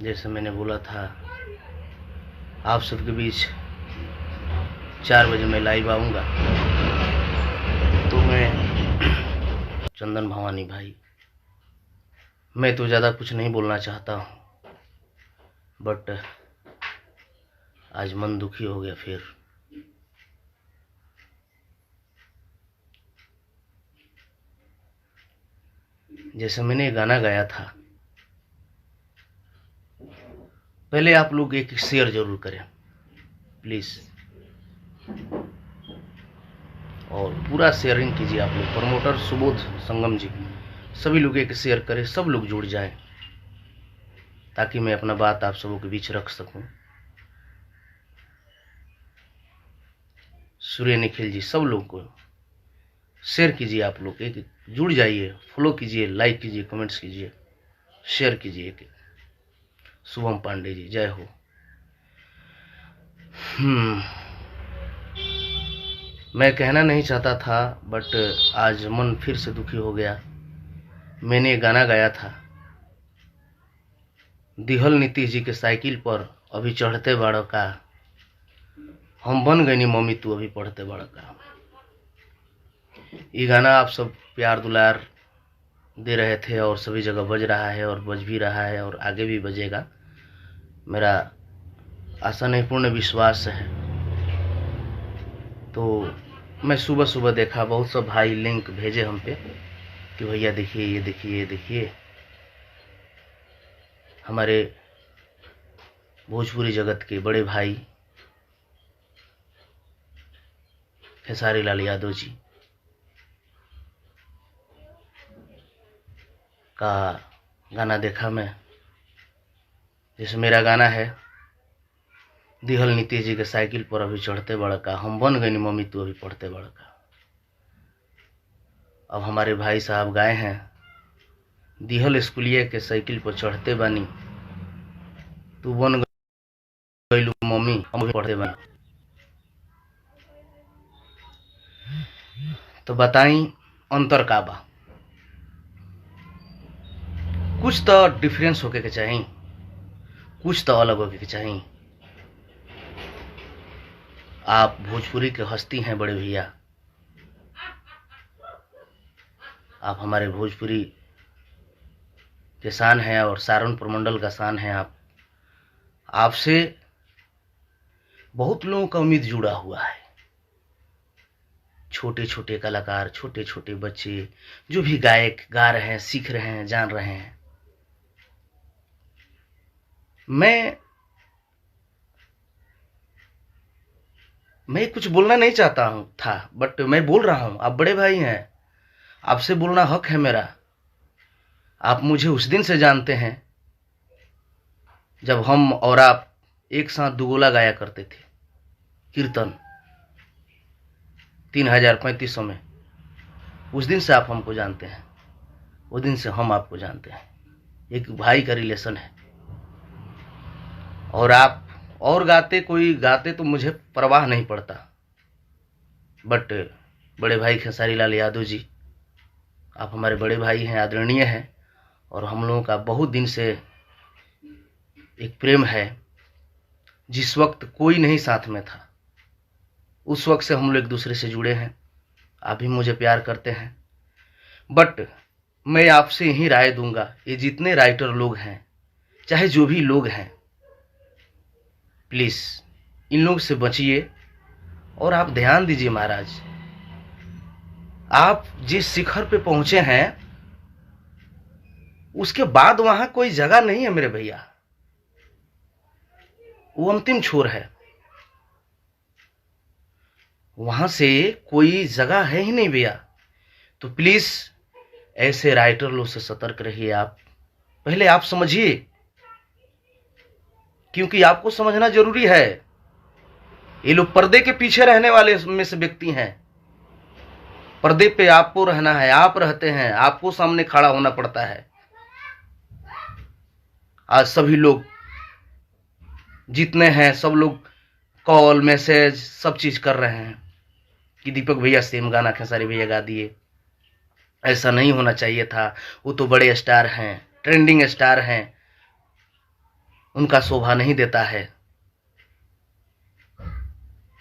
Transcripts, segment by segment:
जैसे मैंने बोला था आप सबके बीच 4 बजे मैं लाइव आऊँगा, तो मैं चंदन भवानी भाई, मैं तो ज़्यादा कुछ नहीं बोलना चाहता हूँ, बट आज मन दुखी हो गया। फिर जैसे मैंने गाना गाया था, पहले आप लोग एक शेयर जरूर करें प्लीज़, और पूरा शेयरिंग कीजिए आप लोग। प्रमोटर सुबोध संगम जी, सभी लोग एक शेयर करें, सब लोग जुड़ जाएं, ताकि मैं अपना बात आप सबों के बीच रख सकूं। सूर्य निखिल जी, सब लोग को शेयर कीजिए, आप लोग एक जुड़ जाइए, फॉलो कीजिए, लाइक कीजिए, कमेंट्स कीजिए, शेयर कीजिए। एक शुभम पांडे जी, जय हो। मैं कहना नहीं चाहता था, बट आज मन फिर से दुखी हो गया। मैंने गाना गाया था, दिहल नीतीश जी के साइकिल पर अभी चढ़ते बड़का, हम बन गए नी मम्मी तू अभी पढ़ते बड़का। ये गाना आप सब प्यार दुलार दे रहे थे और सभी जगह बज रहा है और बज भी रहा है और आगे भी बजेगा, मेरा आशा नहीं पूर्ण विश्वास है। तो मैं सुबह सुबह देखा, बहुत सब भाई लिंक भेजे हम पे कि भैया देखिए, ये देखिए, ये देखिए, हमारे भोजपुरी जगत के बड़े भाई खेसारी लाल यादव जी का गाना देखा मैं। जैसे मेरा गाना है, दिहल नीतीश जी के साइकिल पर अभी चढ़ते बड़का, हम बन गए नी मम्मी तू अभी पढ़ते बड़का। अब हमारे भाई साहब गाए हैं, दिहल स्कूलिया के साइकिल पर चढ़ते बानी, तू बन गई मम्मी हम भी पढ़ते बानी। तो बताई अंतर का बा, कुछ तो डिफरेंस होके के चाहिए, कुछ तो अलग होके के चाहिए। आप भोजपुरी के हस्ती हैं बड़े भैया, आप हमारे भोजपुरी के शान हैं और सारण प्रमंडल का शान है। आपसे बहुत लोगों का उम्मीद जुड़ा हुआ है, छोटे छोटे कलाकार, छोटे छोटे बच्चे जो भी गायक गा रहे हैं, सीख रहे हैं, जान रहे हैं। मैं कुछ बोलना नहीं चाहता हूं था, बट मैं बोल रहा हूं। आप बड़े भाई हैं, आपसे बोलना हक है मेरा। आप मुझे उस दिन से जानते हैं जब हम और आप एक साथ दुगोला गाया करते थे, कीर्तन 3500 में। उस दिन से आप हमको जानते हैं, उस दिन से हम आपको जानते हैं। एक भाई का रिलेशन है। और आप और गाते, कोई गाते तो मुझे परवाह नहीं पड़ता, बट बड़े भाई खेसारी लाल यादव जी, आप हमारे बड़े भाई हैं, आदरणीय हैं, और हम लोगों का बहुत दिन से एक प्रेम है। जिस वक्त कोई नहीं साथ में था, उस वक्त से हम लोग एक दूसरे से जुड़े हैं। आप भी मुझे प्यार करते हैं, बट मैं आपसे यही राय दूंगा, ये जितने राइटर लोग हैं, चाहे जो भी लोग हैं, प्लीज इन लोग से बचिए और आप ध्यान दीजिए। महाराज, आप जिस शिखर पे पहुंचे हैं, उसके बाद वहां कोई जगह नहीं है मेरे भैया, वो अंतिम छोर है, वहां से कोई जगह है ही नहीं भैया। तो प्लीज ऐसे राइटर लोग से सतर्क रहिए। आप पहले आप समझिए, क्योंकि आपको समझना जरूरी है। ये लोग पर्दे के पीछे रहने वाले में से व्यक्ति हैं। पर्दे पे आपको रहना है, आप रहते हैं, आपको सामने खड़ा होना पड़ता है। आज सभी लोग जितने हैं, सब लोग कॉल मैसेज सब चीज कर रहे हैं कि दीपक भैया सेम गाना खेसारी भैया गा दिए। ऐसा नहीं होना चाहिए था। वो तो बड़े स्टार हैं, ट्रेंडिंग स्टार हैं, उनका शोभा नहीं देता है।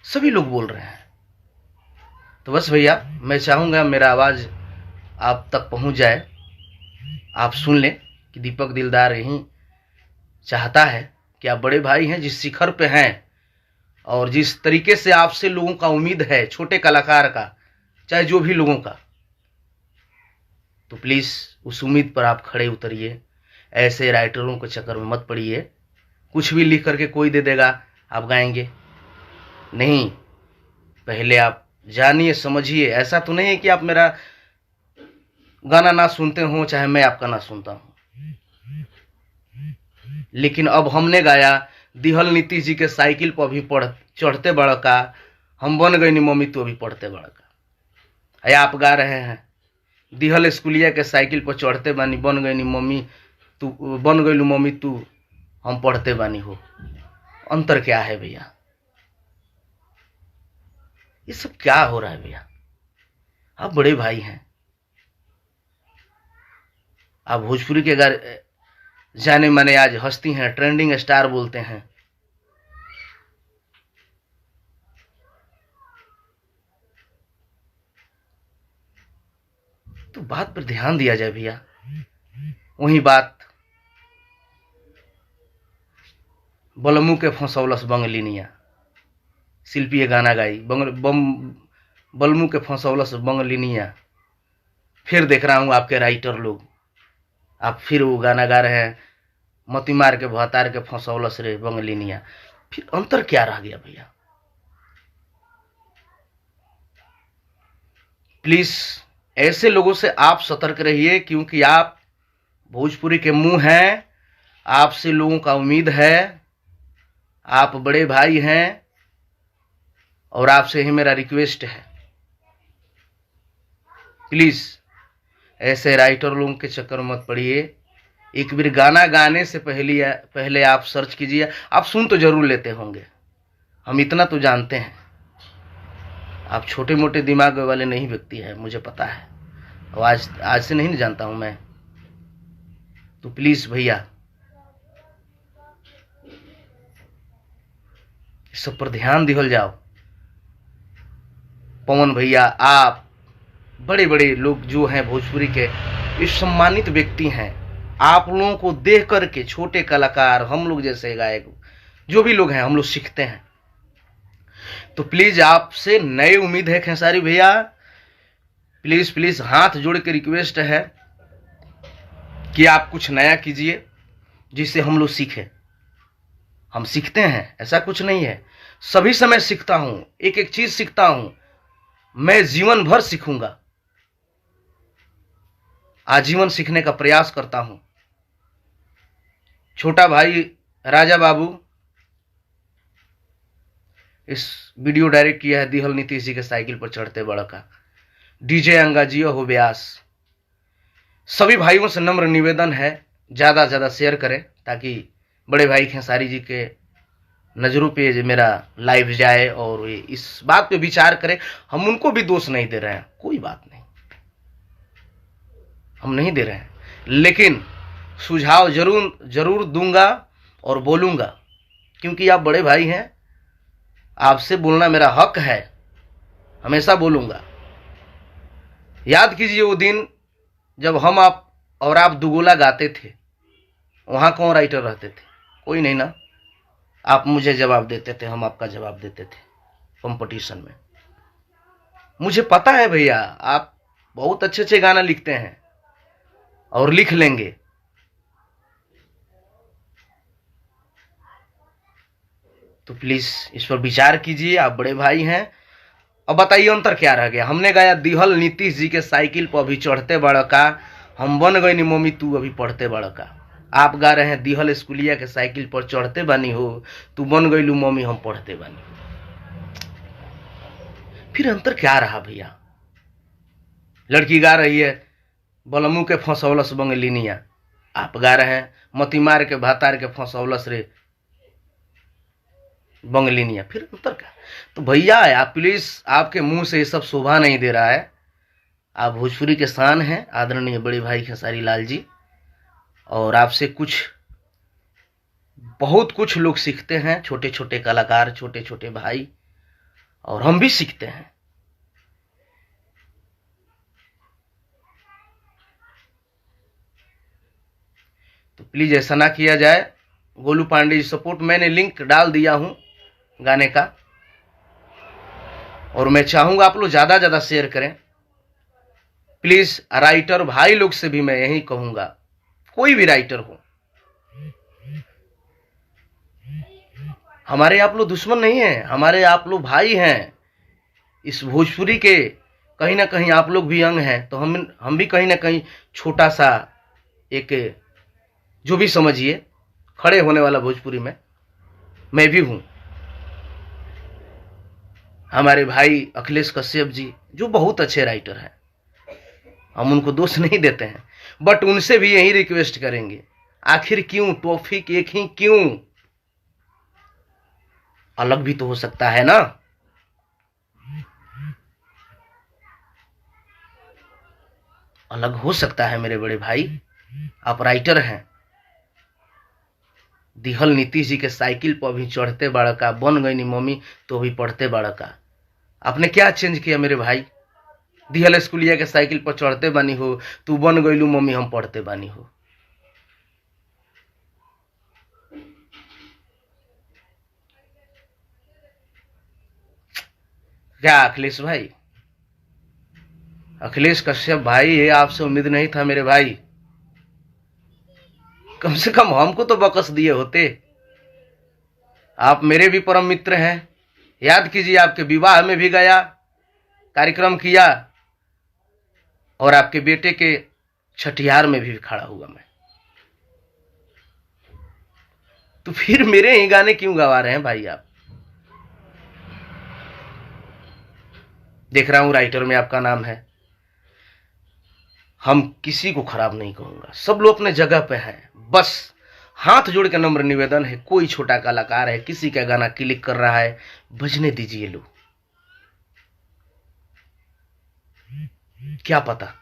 सभी लोग बोल रहे हैं। तो बस भैया, मैं चाहूँगा मेरा आवाज़ आप तक पहुँच जाए, आप सुन लें कि दीपक दिलदार यही चाहता है कि आप बड़े भाई हैं, जिस शिखर पे हैं और जिस तरीके से आपसे लोगों का उम्मीद है, छोटे कलाकार का, चाहे जो भी लोगों का, तो प्लीज़ उस उम्मीद पर आप खड़े उतरिए। ऐसे राइटरों के चक्कर में मत पड़िए। कुछ भी लिख करके कोई दे देगा, आप गाएंगे नहीं। पहले आप जानिए, समझिए। ऐसा तो नहीं है कि आप मेरा गाना ना सुनते हो, चाहे मैं आपका ना सुनता हूं, लेकिन अब हमने गाया दिहल नीतीश जी के साइकिल पर भी चढ़ते बड़का, हम बन गई नी मम्मी तू अभी पढ़ते बड़का। या आप गा रहे हैं दिहल स्कूलिया के साइकिल पर चढ़ते बानी, बन गई नी मम्मी तू, बन गई मम्मी तू हम पढ़ते बानी हो। अंतर क्या है भैया? ये सब क्या हो रहा है भैया? आप बड़े भाई हैं, आप भोजपुरी के अगर जाने माने आज हस्ती हैं, ट्रेंडिंग स्टार बोलते हैं। तो बात पर ध्यान दिया जाए भैया। वही बात बलमू के फंसौलस बंगलिनिया, शिल्पी ये गाना गाई बलमू के फंसौलस बंगलिनिया। फिर देख रहा हूं आपके राइटर लोग, आप फिर वो गाना गा रहे हैं मतिमार के भतार के फंसौलस रे बंगलिनिया। फिर अंतर क्या रह गया भैया? प्लीज ऐसे लोगों से आप सतर्क रहिए, क्योंकि आप भोजपुरी के मुंह हैं, आपसे लोगों का उम्मीद है, आप बड़े भाई हैं, और आपसे ही मेरा रिक्वेस्ट है, प्लीज ऐसे राइटर लोगों के चक्कर में मत पड़िए। एक बार गाना गाने से पहले आप सर्च कीजिए। आप सुन तो जरूर लेते होंगे, हम इतना तो जानते हैं, आप छोटे मोटे दिमाग वाले नहीं व्यक्ति हैं, मुझे पता है। और आज से नहीं जानता हूं मैं। तो प्लीज भैया इस सब पर ध्यान दिहल जाओ। पवन भैया, आप बड़े बड़े लोग जो हैं भोजपुरी के, ये सम्मानित व्यक्ति हैं। आप लोगों को देख करके छोटे कलाकार, हम लोग जैसे गायक, जो भी लोग हैं, हम लोग सीखते हैं। तो प्लीज आपसे नई उम्मीद है खेसारी भैया, प्लीज प्लीज हाथ जोड़ के रिक्वेस्ट है कि आप कुछ नया कीजिए जिससे हम लोग सीखें। हम सीखते हैं, ऐसा कुछ नहीं है, सभी समय सीखता हूं, एक एक चीज सीखता हूं, मैं जीवन भर सीखूंगा, आजीवन सीखने का प्रयास करता हूं। छोटा भाई राजा बाबू इस वीडियो डायरेक्ट किया है दिहल नीतीश जी के साइकिल पर चढ़ते बड़का। डीजे अंगाजियो हो व्यास। सभी भाइयों से नम्र निवेदन है, ज्यादा से ज्यादा शेयर करें ताकि बड़े भाई खेसारी जी के नजरों पे मेरा लाइव जाए और इस बात पे विचार करें। हम उनको भी दोष नहीं दे रहे हैं, कोई बात नहीं, हम नहीं दे रहे हैं, लेकिन सुझाव जरूर दूंगा और बोलूंगा, क्योंकि आप बड़े भाई हैं, आपसे बोलना मेरा हक है, हमेशा बोलूंगा। याद कीजिए वो दिन जब हम आप दुगोला गाते थे, वहां कौन राइटर रहते थे? कोई नहीं ना। आप मुझे जवाब देते थे, हम आपका जवाब देते थे कंपटीशन में। मुझे पता है भैया, आप बहुत अच्छे अच्छे गाना लिखते हैं और लिख लेंगे। तो प्लीज इस पर विचार कीजिए, आप बड़े भाई हैं। अब बताइए अंतर क्या रह गया? हमने गाया दिहल नीतीश जी के साइकिल पर अभी चढ़ते बड़का, हम बन गई नी मम्मी तू अभी पढ़ते बड़का। आप गा रहे हैं दिहल स्कूलिया के साइकिल पर चढ़ते बानी हो, तू बन गई लू मम्मी हम पढ़ते बानी। फिर अंतर क्या रहा भैया? लड़की गा रही है बलमू के फंसौलस बंगलिनिया, आप गा रहे हैं मतिमार के भातार के फंसौलस रे बंगलिनिया। फिर अंतर क्या? तो भैया आप प्लीज, आपके मुंह से ये सब शोभा नहीं दे रहा है। आप भोजपुरी के शान हैं, आदरणीय बड़े भाई खेसारी लाल जी, और आपसे कुछ बहुत कुछ लोग सीखते हैं, छोटे छोटे कलाकार, छोटे छोटे भाई, और हम भी सीखते हैं। तो प्लीज ऐसा ना किया जाए। गोलू पांडे जी सपोर्ट, मैंने लिंक डाल दिया हूं गाने का, और मैं चाहूंगा आप लोग ज्यादा ज्यादा शेयर करें प्लीज। राइटर भाई लोग से भी मैं यही कहूंगा, कोई भी राइटर हो, हमारे आप लोग दुश्मन नहीं है, हमारे आप लोग भाई हैं। इस भोजपुरी के कहीं ना कहीं आप लोग भी अंग हैं, तो हम भी कहीं ना कहीं छोटा सा एक, जो भी समझिए, खड़े होने वाला भोजपुरी में मैं भी हूं। हमारे भाई अखिलेश कश्यप जी जो बहुत अच्छे राइटर हैं, हम उनको दोष नहीं देते हैं, बट उनसे भी यही रिक्वेस्ट करेंगे, आखिर क्यों टॉपिक एक ही क्यों? अलग भी तो हो सकता है ना। अलग हो सकता है मेरे बड़े भाई, आप राइटर हैं। दिहल नीतीश जी के साइकिल पर भी चढ़ते बड़का, बन गई नी मम्मी तो भी पढ़ते बड़का। आपने क्या चेंज किया मेरे भाई? दिहल स्कूलिया के साइकिल पर चढ़ते बानी हो, तू बन गईलू मम्मी हम पढ़ते बानी हो। क्या अखिलेश भाई, अखिलेश कश्यप भाई, ये आपसे उम्मीद नहीं था मेरे भाई। कम से कम हमको तो बकस दिए होते। आप मेरे भी परम मित्र हैं। याद कीजिए, आपके विवाह में भी गया, कार्यक्रम किया, और आपके बेटे के छठियार में भी खड़ा हुआ मैं। तो फिर मेरे ही गाने क्यों गवा रहे हैं भाई आप? देख रहा हूं राइटर में आपका नाम है। हम किसी को खराब नहीं कहूंगा, सब लोग अपने जगह पे हैं। बस हाथ जोड़ के नम्र निवेदन है, कोई छोटा कलाकार है, किसी का गाना क्लिक कर रहा है, बजने दीजिए। लो, क्या पता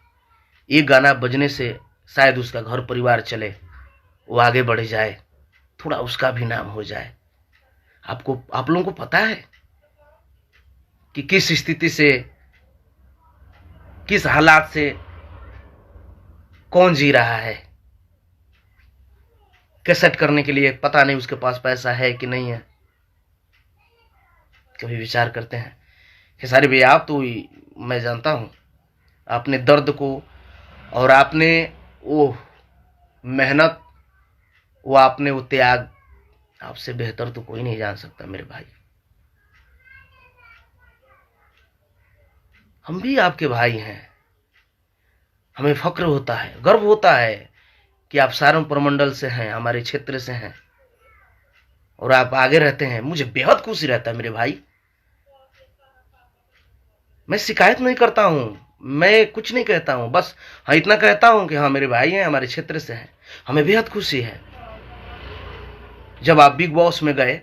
ये गाना बजने से शायद उसका घर परिवार चले, वो आगे बढ़ जाए, थोड़ा उसका भी नाम हो जाए। आप लोगों को पता है कि किस स्थिति से, किस हालात से कौन जी रहा है। कैसेट करने के लिए पता नहीं उसके पास पैसा है कि नहीं है। कभी विचार करते हैं खेसारी भैया, आप तो मैं जानता हूं आपने दर्द को, और आपने वो मेहनत, वो आपने वो त्याग, आपसे बेहतर तो कोई नहीं जान सकता मेरे भाई। हम भी आपके भाई हैं, हमें फक्र होता है, गर्व होता है कि आप सारण प्रमंडल से हैं, हमारे क्षेत्र से हैं, और आप आगे रहते हैं। मुझे बेहद खुशी रहता है मेरे भाई। मैं शिकायत नहीं करता हूं, मैं कुछ नहीं कहता हूं, बस हाँ इतना कहता हूं कि हाँ मेरे भाई हैं, हमारे क्षेत्र से हैं, हमें बेहद खुशी है। जब आप बिग बॉस में गए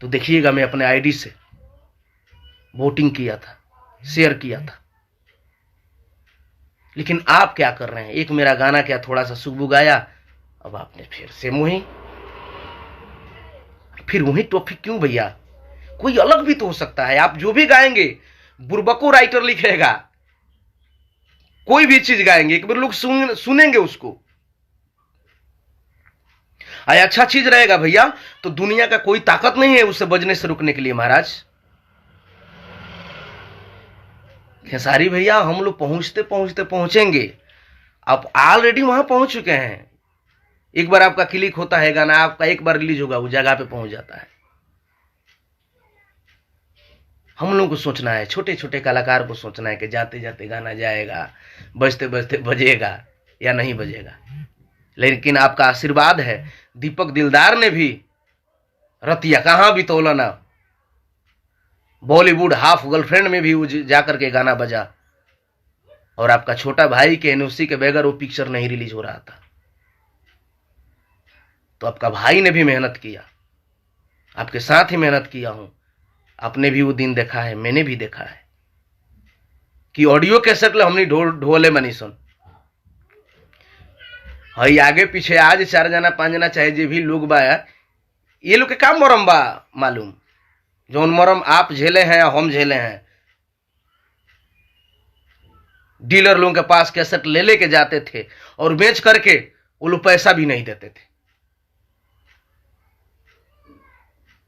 तो देखिएगा, मैं अपने आईडी से वोटिंग किया था, शेयर किया था, लेकिन आप क्या कर रहे हैं? एक मेरा गाना क्या थोड़ा सा सुगबु गाया, अब आपने फिर से फिर वही टॉपिक क्यों भैया? कोई अलग भी तो हो सकता है। आप जो भी गाएंगे, बुर्बको राइटर लिखेगा, कोई भी चीज गाएंगे, एक बार लोग सुनेंगे उसको, अच्छा चीज रहेगा भैया, तो दुनिया का कोई ताकत नहीं है उसे बजने से रुकने के लिए। महाराज खेसारी भैया, हम लोग पहुंचते पहुंचते पहुंचेंगे, आप ऑलरेडी वहां पहुंच चुके हैं। एक बार आपका क्लिक होता है गाना, आपका एक बार रिलीज होगा, वो जगह पे पहुंच जाता है। हम लोगों को सोचना है, छोटे छोटे कलाकार को सोचना है कि जाते जाते गाना जाएगा, बजते बजते बजेगा या नहीं बजेगा। लेकिन आपका आशीर्वाद है। दीपक दिलदार ने भी रतिया कहां भी तोलना, बॉलीवुड हाफ गर्लफ्रेंड में भी वो जाकर के गाना बजा, और आपका छोटा भाई के एनओसी के बगैर वो पिक्चर नहीं रिलीज हो रहा था। तो आपका भाई ने भी मेहनत किया, आपके साथ ही मेहनत किया हूं। आपने भी वो दिन देखा है, मैंने भी देखा है कि ऑडियो कैसेट ले हमने ढोले मनी सुन, हई आगे पीछे आज 4 जना 5 जना चाहे जे भी लोग बा, ये लोग के काम मरम बा मालूम, जौन मरम आप झेले हैं हम झेले हैं। डीलर लोगों के पास कैसेट ले लेके जाते थे और बेच करके वो लोग पैसा भी नहीं देते थे।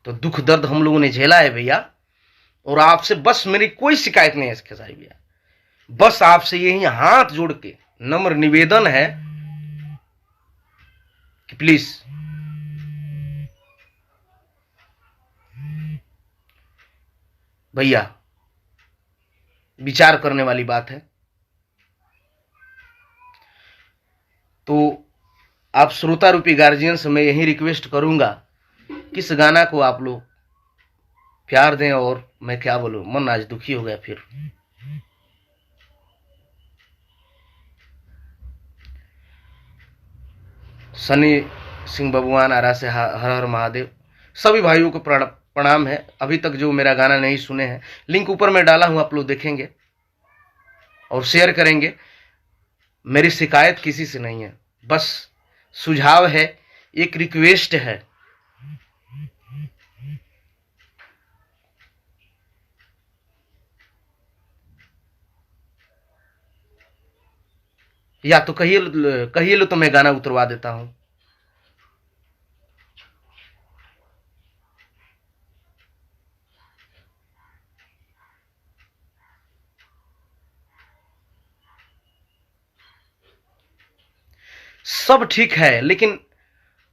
तो दुख दर्द हम लोगों ने झेला है भैया, और आपसे बस मेरी कोई शिकायत नहीं है खेसारी भैया, बस आपसे यही हाथ जोड़ के नम्र निवेदन है कि प्लीज भैया विचार करने वाली बात है। तो आप श्रोता रूपी गार्जियन से मैं यही रिक्वेस्ट करूंगा कि इस गाना को आप लोग प्यार दें, और मैं क्या बोलूं, मन आज दुखी हो गया फिर। सनी सिंह बबुआन आरा से हर हर महादेव, सभी भाइयों को प्रणाम है। अभी तक जो मेरा गाना नहीं सुने हैं, लिंक ऊपर में डाला हूं, आप लोग देखेंगे और शेयर करेंगे। मेरी शिकायत किसी से नहीं है, बस सुझाव है, एक रिक्वेस्ट है। या तो कहिए लो तो मैं गाना उतरवा देता हूं। सब ठीक है, लेकिन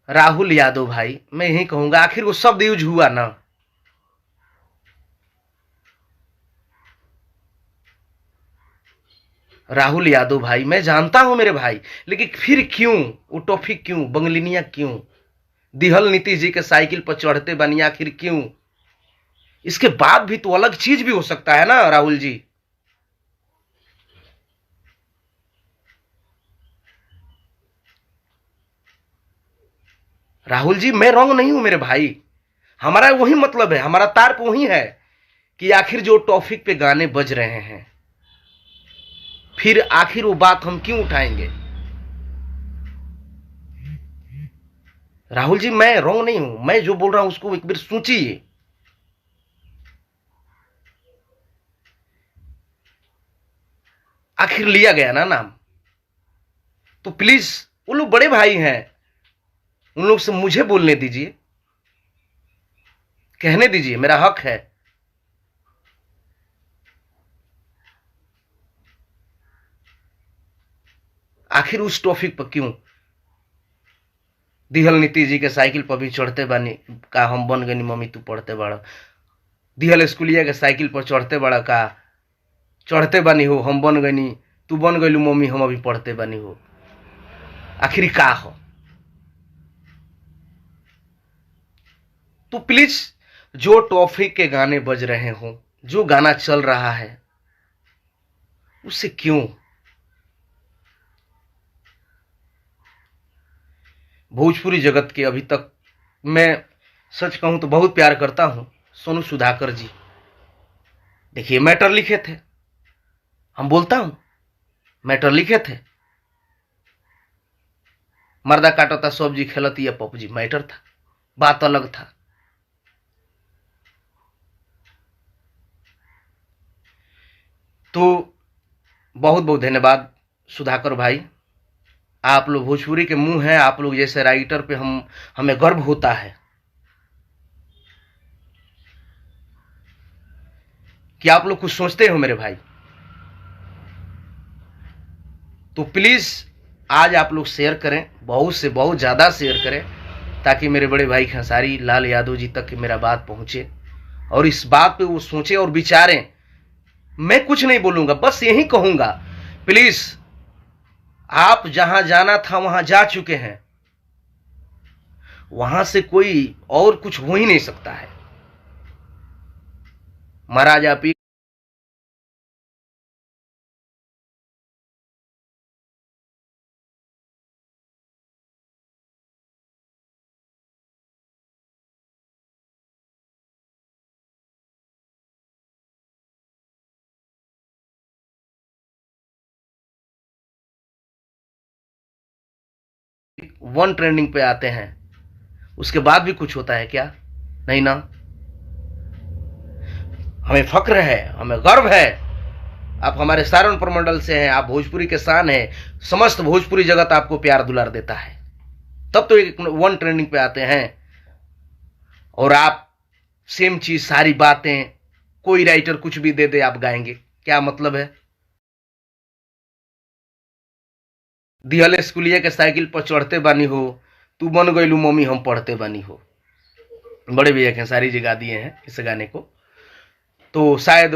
राहुल यादव भाई, मैं यही कहूंगा, आखिर वो शब्द यूज हुआ ना, राहुल यादव भाई, मैं जानता हूं मेरे भाई, लेकिन फिर क्यों वो टॉपिक, क्यों बंगलिनिया, क्यों दिहल नीतीश जी के साइकिल पर चढ़ते बनी, आखिर क्यों? इसके बाद भी तो अलग चीज भी हो सकता है ना राहुल जी। राहुल जी मैं रॉन्ग नहीं हूं मेरे भाई, हमारा वही मतलब है, हमारा तार्प वही है कि आखिर जो टॉपिक पे गाने बज रहे हैं, फिर आखिर वो बात हम क्यों उठाएंगे? राहुल जी मैं रॉन्ग नहीं हूं, मैं जो बोल रहा हूं उसको एक बार सोचिए। आखिर लिया गया ना नाम, तो प्लीज वो लोग बड़े भाई हैं, उन लोग से मुझे बोलने दीजिए, कहने दीजिए, मेरा हक है। आखिर उस टॉपिक पर क्यों? दिहल नीतीश जी के साइकिल पर भी चढ़ते बानी का हम बन गनी मम्मी तू पढ़ते बड़ा, दिहल स्कूलिया के साइकिल पर चढ़ते बड़ा का चढ़ते बानी हो हम बन गनी तू बन गईलू मम्मी हम अभी पढ़ते बानी हो, आखिर का हो? तो प्लीज जो टॉपिक के गाने बज रहे हो, जो गाना चल रहा है, उससे क्यों? भोजपुरी जगत के अभी तक मैं सच कहूं तो बहुत प्यार करता हूं सोनू सुधाकर जी। देखिए मैटर लिखे थे, हम बोलता हूं मैटर लिखे थे, मर्दा काटता सब्जी खेलती है पपजी, मैटर था, बात अलग था। तो बहुत बहुत धन्यवाद सुधाकर भाई, आप लोग भोजपुरी के मुंह हैं, आप लोग जैसे राइटर पे हमें गर्व होता है कि आप लोग कुछ सोचते हो मेरे भाई। तो प्लीज आज आप लोग शेयर करें, बहुत से बहुत ज्यादा शेयर करें, ताकि मेरे बड़े भाई खेसारी लाल यादव जी तक मेरा बात पहुंचे और इस बात पे वो सोचे और विचारें। मैं कुछ नहीं बोलूंगा, बस यही कहूंगा, प्लीज आप जहां जाना था वहां जा चुके हैं, वहां से कोई और कुछ हो ही नहीं सकता है। महाराज आप वन ट्रेंडिंग पे आते हैं उसके बाद भी कुछ होता है क्या? नहीं ना। हमें फक्र है, हमें गर्व है, आप हमारे सारण प्रमंडल से हैं, आप भोजपुरी के शान हैं, समस्त भोजपुरी जगत आपको प्यार दुलार देता है, तब तो एक वन ट्रेंडिंग पे आते हैं। और आप सेम चीज, सारी बातें, कोई राइटर कुछ भी दे दे आप गाएंगे, क्या मतलब है? दिहल स्कूलिया के साइकिल पर चढ़ते बानी हो, तू बन गईलू मम्मी हम पढ़ते बानी हो। बड़े भैया खेसारी जी गा दिए हैं इस गाने को, तो शायद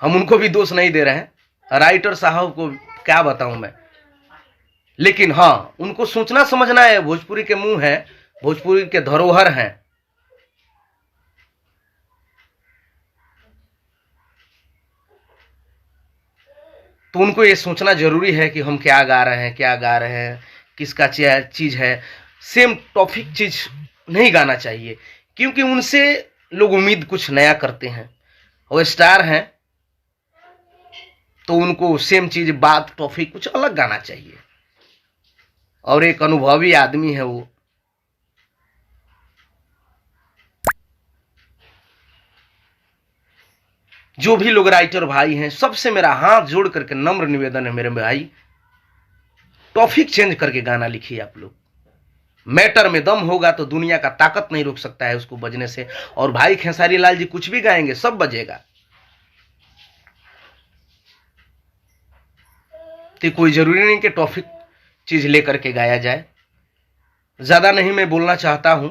हम उनको भी दोष नहीं दे रहे हैं, राइटर साहब को क्या बताऊं मैं। लेकिन हाँ, उनको सोचना समझना है, भोजपुरी के मुंह है, भोजपुरी के धरोहर हैं। तो उनको ये सोचना जरूरी है कि हम क्या गा रहे हैं, क्या गा रहे हैं, किसका चीज है। सेम टॉपिक चीज नहीं गाना चाहिए, क्योंकि उनसे लोग उम्मीद कुछ नया करते हैं, और स्टार हैं तो उनको सेम चीज, बात, टॉपिक कुछ अलग गाना चाहिए। और एक अनुभवी आदमी है वो। जो भी लोग राइटर भाई हैं, सबसे मेरा हाथ जोड़ करके नम्र निवेदन है मेरे भाई, टॉपिक चेंज करके गाना लिखिए आप लोग। मैटर में दम होगा तो दुनिया का ताकत नहीं रोक सकता है उसको बजने से। और भाई खेसारी लाल जी कुछ भी गाएंगे, सब बजेगा। तो कोई जरूरी नहीं कि टॉपिक चीज लेकर के गाया जाए। ज्यादा नहीं मैं बोलना चाहता हूं,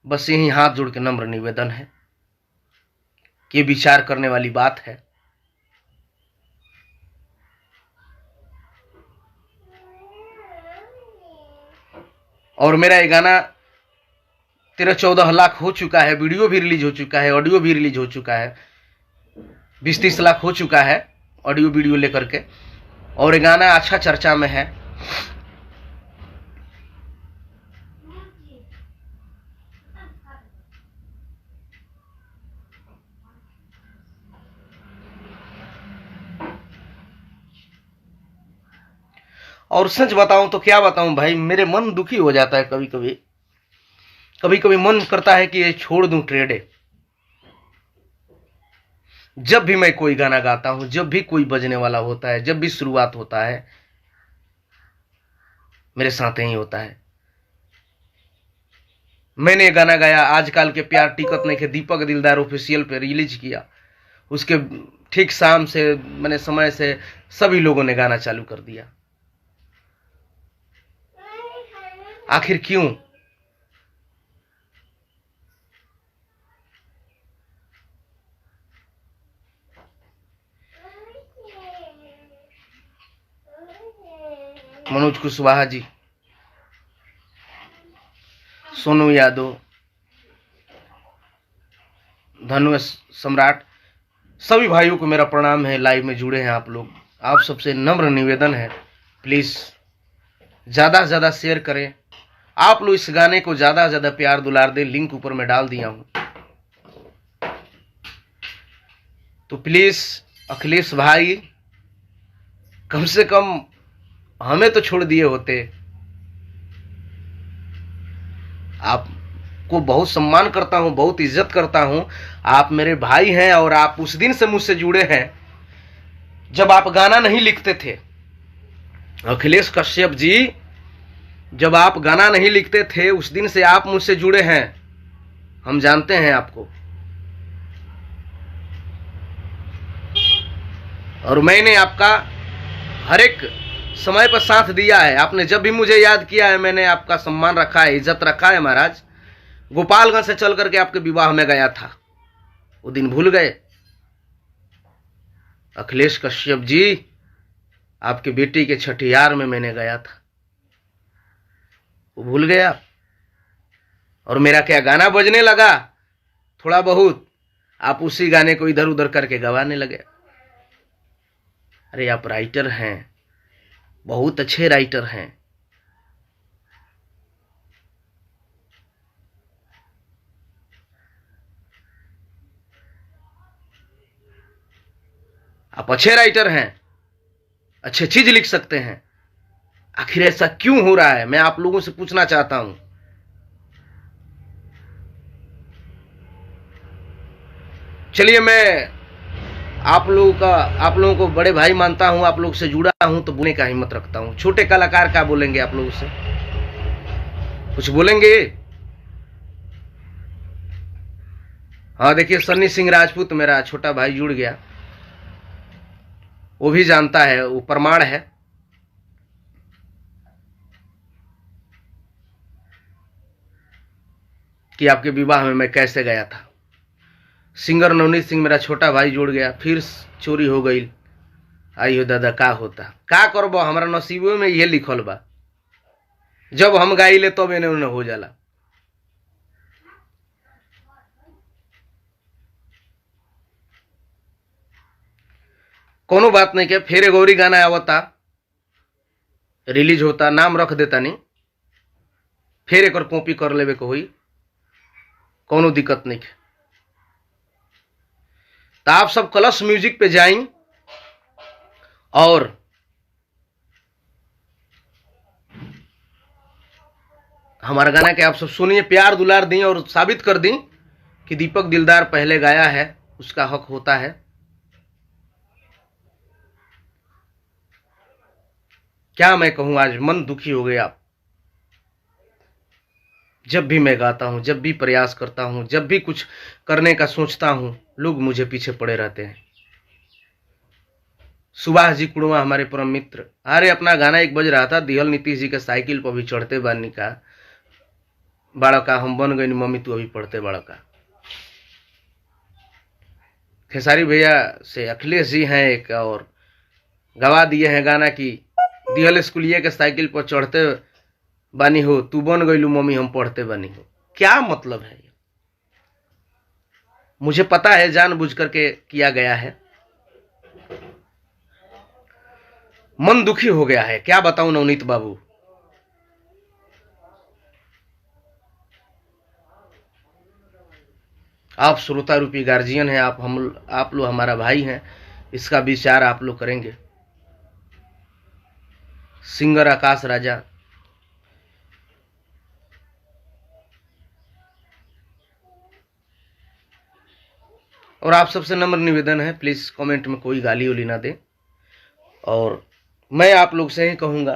बस यही हाथ जोड़ के नम्र निवेदन है कि विचार करने वाली बात है। और मेरा ये गाना 13-14 लाख हो चुका है, वीडियो भी रिलीज हो चुका है, ऑडियो भी रिलीज हो चुका है, 20-30 लाख हो चुका है ऑडियो वीडियो लेकर के। और ये गाना अच्छा चर्चा में है। और सच बताऊं तो क्या बताऊं भाई, मेरे मन दुखी हो जाता है कभी कभी। कभी कभी मन करता है कि ये छोड़ दूं ट्रेडे। जब भी मैं कोई गाना गाता हूं, जब भी कोई बजने वाला होता है, जब भी शुरुआत होता है, मेरे साथ यही होता है। मैंने गाना गाया आजकल के प्यार टिकट नहीं के, दीपक दिलदार ऑफिशियल पे रिलीज किया, उसके ठीक शाम से, मैंने समय से सभी लोगों ने गाना चालू कर दिया। आखिर क्यों? मनोज कुशवाहा जी, सोनू यादव, धनु सम्राट, सभी भाइयों को मेरा प्रणाम है। लाइव में जुड़े हैं आप लोग, आप सबसे नम्र निवेदन है, प्लीज ज्यादा से ज्यादा शेयर करें। आप लोग इस गाने को ज्यादा से ज्यादा प्यार दुलार दें। लिंक ऊपर में डाल दिया हूं, तो प्लीज अखिलेश भाई, कम से कम हमें तो छोड़ दिए होते। आपको बहुत सम्मान करता हूं, बहुत इज्जत करता हूं, आप मेरे भाई हैं, और आप उस दिन से मुझसे जुड़े हैं जब आप गाना नहीं लिखते थे। अखिलेश कश्यप जी, जब आप गाना नहीं लिखते थे, उस दिन से आप मुझसे जुड़े हैं, हम जानते हैं आपको। और मैंने आपका हर एक समय पर साथ दिया है। आपने जब भी मुझे याद किया है, मैंने आपका सम्मान रखा है, इज्जत रखा है। महाराज, गोपालगंज से चल करके आपके विवाह में गया था, वो दिन भूल गए? अखिलेश कश्यप जी, आपकी बेटी के छठियार में मैंने गया था, वो भूल गया? और मेरा क्या गाना बजने लगा थोड़ा बहुत, आप उसी गाने को इधर उधर करके गवाने लगे। अरे आप राइटर हैं, बहुत अच्छे राइटर हैं, आप अच्छे राइटर हैं, अच्छे चीज लिख सकते हैं, आखिर ऐसा क्यों हो रहा है, मैं आप लोगों से पूछना चाहता हूं। चलिए, मैं आप लोगों को बड़े भाई मानता हूं, आप लोग से जुड़ा हूं तो बोलने का हिम्मत रखता हूं। छोटे कलाकार क्या बोलेंगे आप लोगों से, कुछ बोलेंगे? हाँ देखिए, सन्नी सिंह राजपूत मेरा छोटा भाई जुड़ गया, वो भी जानता है, वो प्रमाण है। कि आपके विवाह में मैं कैसे गया था। सिंगर नवनीत सिंह मेरा छोटा भाई जुड़ गया, फिर चोरी हो गई। आइयो दादा, का होता का करबो, हमारा नसीबों में ये लिखल बा, जब हम गाइले तब इन्हें उन्हें हो जाला। कोनो बात नहीं के, फेरे गौरी गाना आवता, रिलीज होता, नाम रख देता नहीं, फिर एक कॉपी कर लेवे को हुई, कोनो दिक्कत नहीं। तो आप सब कलश म्यूजिक पे जाएं और हमारा गाना के आप सब सुनिए, प्यार दुलार दी और साबित कर दी कि दीपक दिलदार पहले गाया है, उसका हक होता है। क्या मैं कहूं, आज मन दुखी हो गया। जब भी मैं गाता हूं, जब भी प्रयास करता हूं, जब भी कुछ करने का सोचता हूं, लोग मुझे पीछे पड़े रहते हैं। सुभाष जी कुड़वा हमारे परम मित्र, अरे अपना गाना एक बज रहा था, दिहल नीतीश जी के साइकिल पर भी चढ़ते बानी का, बड़ा का हम बन गए मम्मी तू अभी पढ़ते बड़ा का। खेसारी भैया से अखिलेश जी हैं एक, और गवा दिए हैं गाना की दिहल स्कूलिया के साइकिल पर चढ़ते बानी हो, तू बन गईलू मम्मी हम पढ़ते बानी हो। क्या मतलब है? मुझे पता है जानबूझ करके किया गया है। मन दुखी हो गया है, क्या बताऊं नवनीत बाबू। आप श्रोता रूपी गार्जियन हैं, आप लोग हमारा भाई हैं, इसका विचार आप लोग करेंगे। सिंगर आकाश राजा, और आप सबसे नम्र निवेदन है, प्लीज कमेंट में कोई गाली उली ना दे, और मैं आप लोग से ही कहूंगा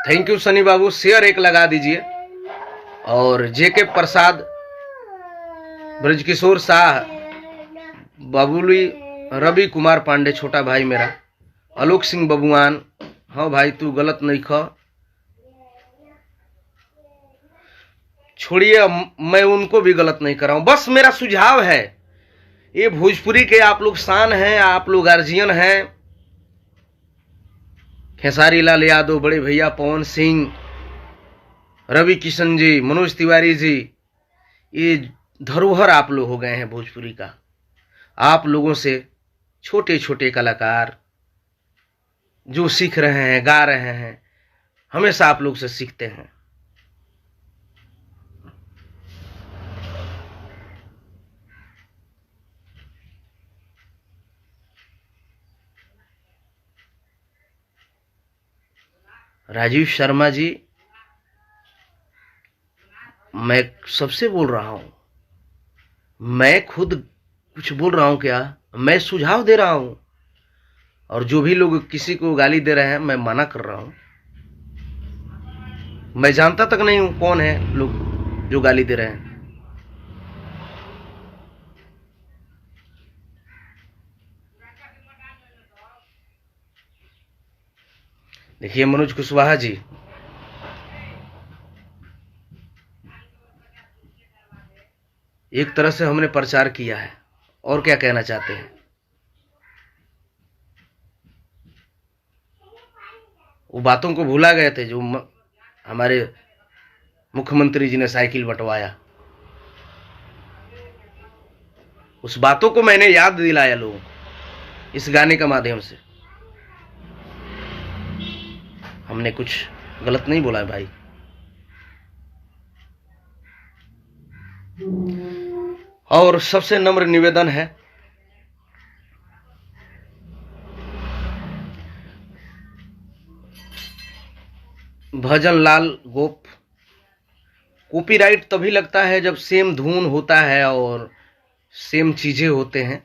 thank you Sunny Babu, share एक लगा दीजिए। और जेके प्रसाद, ब्रजकिशोर शाह, बाबुली, रवि कुमार पांडे छोटा भाई मेरा, आलोक सिंह बबुआन, हाँ भाई तू गलत नहीं ख, छोड़िए मैं उनको भी गलत नहीं कर रहा हूं, बस मेरा सुझाव है, ये भोजपुरी के आप लोग शान हैं, आप लोग गार्जियन हैं। खेसारी लाल यादव, बड़े भैया पवन सिंह, रवि किशन जी, मनोज तिवारी जी, ये धरोहर आप लोग हो गए हैं भोजपुरी का। आप लोगों से छोटे छोटे कलाकार जो सीख रहे हैं, गा रहे हैं, हमेशा आप लोग से सीखते हैं। राजीव शर्मा जी, मैं सबसे बोल रहा हूं, मैं खुद कुछ बोल रहा हूं क्या, मैं सुझाव दे रहा हूं, और जो भी लोग किसी को गाली दे रहे हैं मैं मना कर रहा हूं। मैं जानता तक नहीं हूं कौन है लोग जो गाली दे रहे हैं। देखिए मनोज कुशवाहा जी, एक तरह से हमने प्रचार किया है, और क्या कहना चाहते हैं? वो बातों को भूला गए थे जो हमारे मुख्यमंत्री जी ने साइकिल बंटवाया, उस बातों को मैंने याद दिलाया लोगों को इस गाने के माध्यम से। हमने कुछ गलत नहीं बोला है भाई। और सबसे नम्र निवेदन है, भजन लाल गोप, कॉपीराइट तभी लगता है जब सेम धुन होता है और सेम चीजें होते हैं।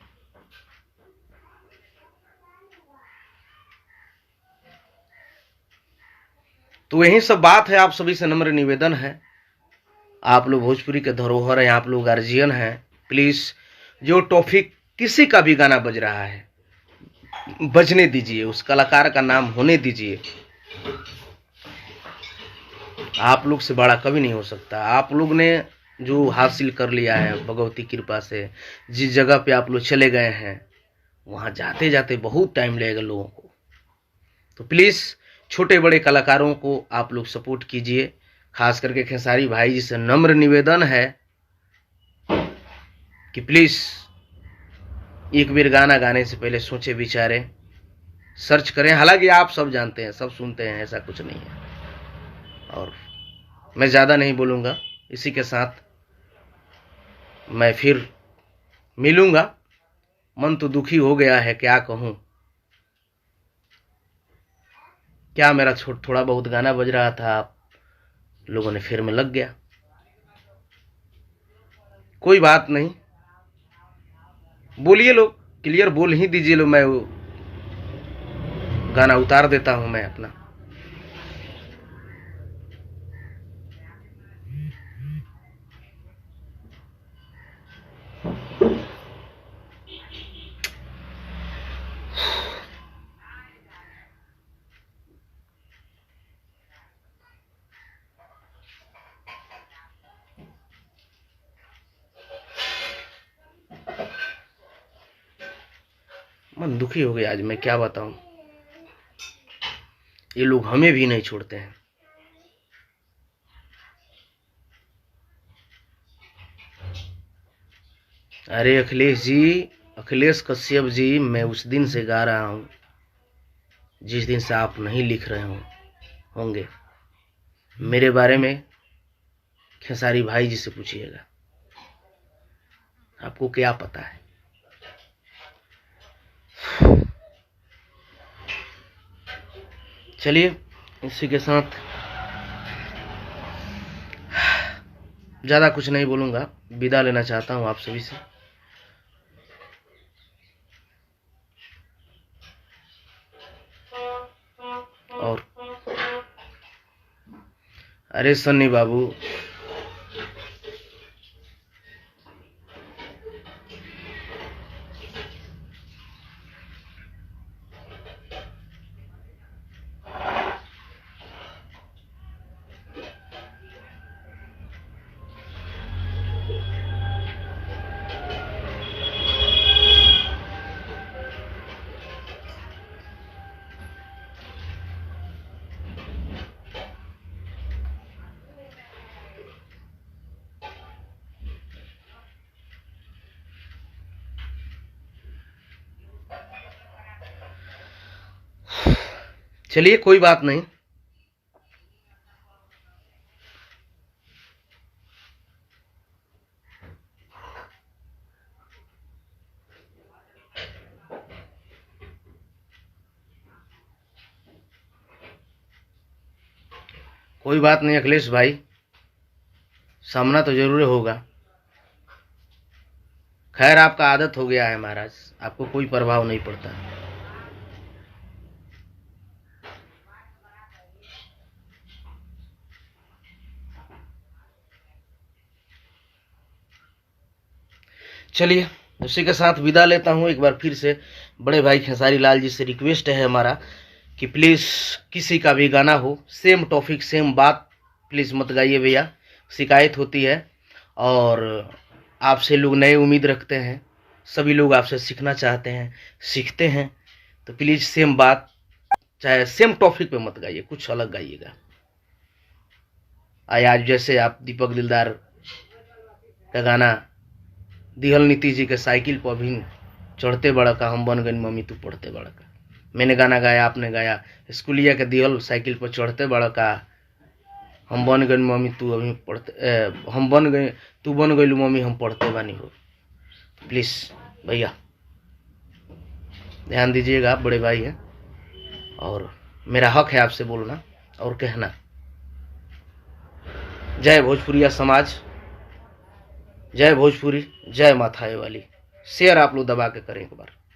तो यही सब बात है, आप सभी से नम्र निवेदन है, आप लोग भोजपुरी के धरोहर हैं, आप लोग गार्जियन हैं, प्लीज जो टॉपिक किसी का भी गाना बज रहा है बजने दीजिए, उस कलाकार का नाम होने दीजिए। आप लोग से बड़ा कभी नहीं हो सकता। आप लोग ने जो हासिल कर लिया है भगवती कृपा से, जिस जगह पे आप लोग चले गए हैं वहां जाते जाते बहुत टाइम लगेगा लोगों को। तो प्लीज छोटे बड़े कलाकारों को आप लोग सपोर्ट कीजिए। खास करके खेसारी भाई जी से नम्र निवेदन है कि प्लीज एक बार गाना गाने से पहले सोचे विचारें, सर्च करें। हालांकि आप सब जानते हैं, सब सुनते हैं, ऐसा कुछ नहीं है। और मैं ज़्यादा नहीं बोलूँगा, इसी के साथ मैं फिर मिलूँगा। मन तो दुखी हो गया है, क्या कहूँ। क्या मेरा थोड़ा बहुत गाना बज रहा था, आप लोगों ने फिर में लग गया। कोई बात नहीं, बोलिए लोग, क्लियर बोल ही दीजिए लो, मैं वो गाना उतार देता हूँ मैं अपना। मन दुखी हो गया आज, मैं क्या बताऊं। ये लोग हमें भी नहीं छोड़ते हैं। अरे अखिलेश जी, अखिलेश कश्यप जी, मैं उस दिन से गा रहा हूं जिस दिन से आप नहीं लिख रहे होंगे। मेरे बारे में खेसारी भाई जी से पूछिएगा, आपको क्या पता है। चलिए, इसी के साथ ज़्यादा कुछ नहीं बोलूँगा, विदा लेना चाहता हूँ आप सभी से। और अरे सन्नी बाबू, चलिए कोई बात नहीं। कोई बात नहीं अखिलेश भाई, सामना तो जरूर होगा। खैर, आपका आदत हो गया है महाराज, आपको कोई प्रभाव नहीं पड़ता। चलिए, उसी के साथ विदा लेता हूँ। एक बार फिर से बड़े भाई खेसारी लाल जी से रिक्वेस्ट है हमारा कि प्लीज़ किसी का भी गाना हो, सेम टॉपिक सेम बात प्लीज़ मत गाइए भैया, शिकायत होती है। और आपसे लोग नए उम्मीद रखते हैं, सभी लोग आपसे सीखना चाहते हैं, सीखते हैं। तो प्लीज़ सेम बात, चाहे सेम टॉपिक पे मत गाइए, कुछ अलग गाइएगा। आज जैसे आप दीपक दिलदार का गाना दिहल नीति जी के साइकिल पर भी चढ़ते बड़ा का, हम बन गए मम्मी तू पढ़ते बड़ा का, मैंने गाना गाया, आपने गाया। स्कूलिया के दिहल साइकिल पर चढ़ते बड़ा का, हम बन गए मम्मी तू अभी पढ़ते हम बन गए तू बन गई मम्मी हम पढ़ते बानी हो। प्लीज़ भैया ध्यान दीजिएगा, आप बड़े भाई हैं और मेरा हक है आपसे बोलना और कहना। जय भोजपुरिया समाज, जय भोजपुरी, जय माथाए वाली। शेयर आप लोग दबा के करें एक बार।